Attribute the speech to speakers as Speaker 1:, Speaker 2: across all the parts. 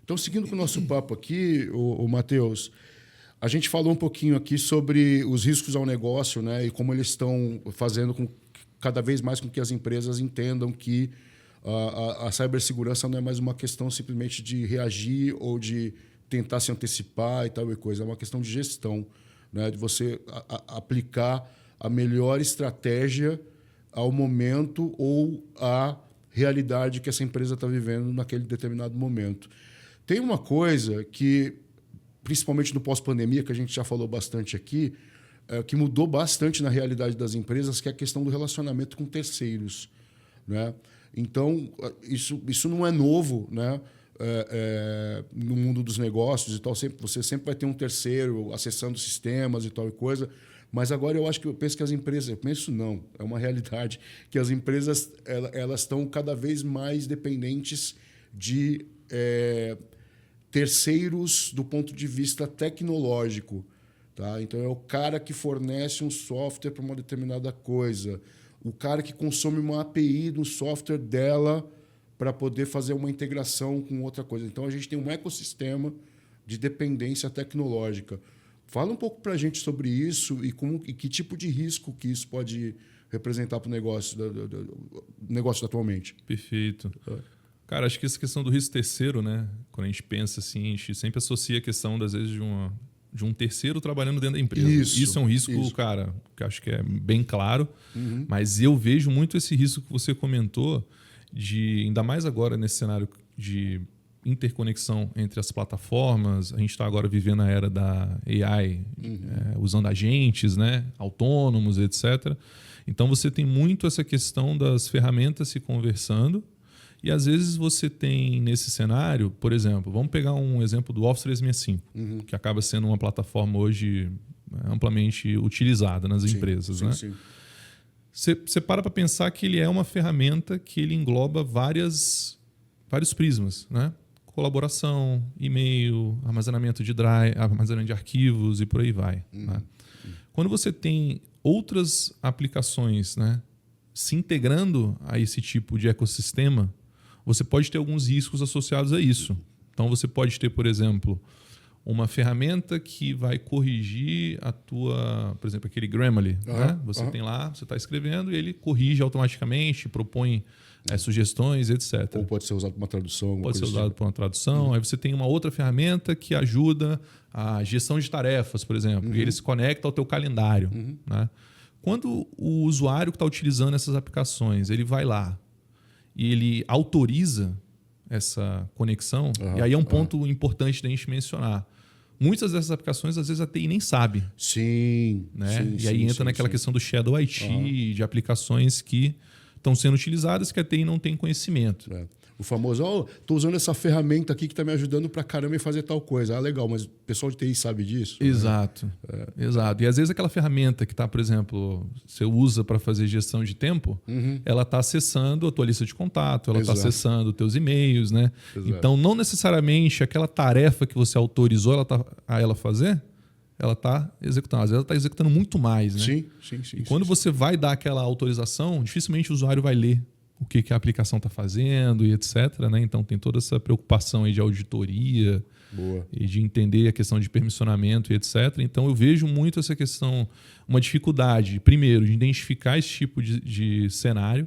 Speaker 1: Então, seguindo com o nosso papo aqui, o Matheus, a gente falou um pouquinho aqui sobre os riscos ao negócio, né, e como eles estão fazendo cada vez mais com que as empresas entendam que a cibersegurança não é mais uma questão simplesmente de reagir ou de tentar se antecipar e tal e coisa. É uma questão de gestão, né, de você aplicar a melhor estratégia ao momento ou à realidade que essa empresa está vivendo naquele determinado momento. Tem uma coisa que, principalmente no pós-pandemia, que a gente já falou bastante aqui, que mudou bastante na realidade das empresas, que é a questão do relacionamento com terceiros, né? Então, isso não é novo, né? No mundo dos negócios e tal. Você sempre vai ter um terceiro acessando sistemas e tal e coisa. Mas agora eu penso que as empresas... Eu penso não, é uma realidade, que as empresas elas estão cada vez mais dependentes de terceiros do ponto de vista tecnológico. Tá? Então, é o cara que fornece um software para uma determinada coisa, o cara que consome uma API do software dela para poder fazer uma integração com outra coisa. Então, a gente tem um ecossistema de dependência tecnológica. Fala um pouco para a gente sobre isso e que tipo de risco que isso pode representar para o negócio atualmente.
Speaker 2: Perfeito. Cara, acho que essa questão do risco terceiro, né? Quando a gente pensa assim, a gente sempre associa a questão, às vezes, de um terceiro trabalhando dentro da empresa. Isso é um risco, cara, que acho que é bem claro, mas eu vejo muito esse risco que você comentou, ainda mais agora nesse cenário de interconexão entre as plataformas. A gente está agora vivendo a era da AI, usando agentes, né, autônomos, etc. Então, você tem muito essa questão das ferramentas se conversando. E, às vezes, você tem nesse cenário, por exemplo, vamos pegar um exemplo do Office 365, que acaba sendo uma plataforma hoje amplamente utilizada nas empresas. Né?
Speaker 1: Sim.
Speaker 2: Você para pensar que ele é uma ferramenta que ele engloba vários prismas, né? Colaboração, e-mail, armazenamento de drive, armazenamento de arquivos e por aí vai. Né? Quando você tem outras aplicações, né, se integrando a esse tipo de ecossistema, você pode ter alguns riscos associados a isso. Então, você pode ter, por exemplo, uma ferramenta que vai corrigir por exemplo, aquele Grammarly. Né? Você tem lá, você está escrevendo e ele corrige automaticamente, propõe sugestões, etc.
Speaker 1: Ou pode ser usado para uma tradução.
Speaker 2: Pode ser usado para uma tradução. Aí você tem uma outra ferramenta que ajuda a gestão de tarefas, por exemplo, e ele se conecta ao teu calendário. Né? Quando o usuário que está utilizando essas aplicações, ele vai lá e ele autoriza essa conexão, e aí é um ponto importante da gente mencionar. Muitas dessas aplicações, às vezes, a TI nem sabe.
Speaker 1: Sim.
Speaker 2: Né? E aí entra naquela questão do Shadow IT, de aplicações que estão sendo utilizadas que a TI não tem conhecimento.
Speaker 1: O famoso, estou usando essa ferramenta aqui que está me ajudando para caramba em fazer tal coisa. Ah, legal, mas o pessoal de TI sabe disso?
Speaker 2: Exato. Né? Exato. E às vezes aquela ferramenta que está, por exemplo, você usa para fazer gestão de tempo, ela está acessando a tua lista de contato, ela está acessando os teus e-mails. Né? Então, não necessariamente aquela tarefa que você autorizou a ela fazer, ela está executando. Às vezes ela está executando muito mais. Né?
Speaker 1: Sim.
Speaker 2: E quando você vai dar aquela autorização, dificilmente o usuário vai ler o que a aplicação está fazendo e etc. Né? Então, tem toda essa preocupação aí de auditoria.
Speaker 1: Boa.
Speaker 2: E de entender a questão de permissionamento e etc. Então, eu vejo muito essa questão, uma dificuldade, primeiro, de identificar esse tipo de cenário.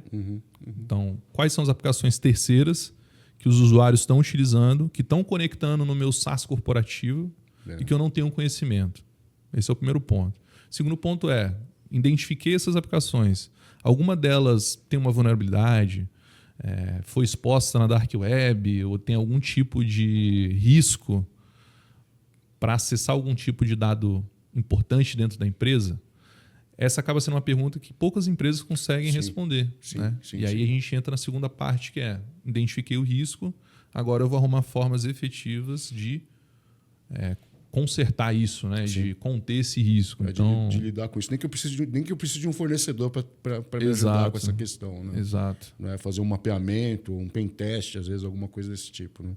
Speaker 2: Então, quais são as aplicações terceiras que os usuários estão utilizando, que estão conectando no meu SaaS corporativo e que eu não tenho conhecimento. Esse é o primeiro ponto. O segundo ponto identifiquei essas aplicações. Alguma delas tem uma vulnerabilidade, foi exposta na Dark Web ou tem algum tipo de risco para acessar algum tipo de dado importante dentro da empresa? Essa acaba sendo uma pergunta que poucas empresas conseguem responder. Né? E aí a gente entra na segunda parte, que identifiquei o risco, agora eu vou arrumar formas efetivas de consertar isso, né? De conter esse risco. Então,
Speaker 1: de lidar com isso. Nem que eu precise de um fornecedor para me ajudar com essa questão. Né?
Speaker 2: Exato.
Speaker 1: Né? Fazer um mapeamento, um pen test, às vezes, alguma coisa desse tipo. Né?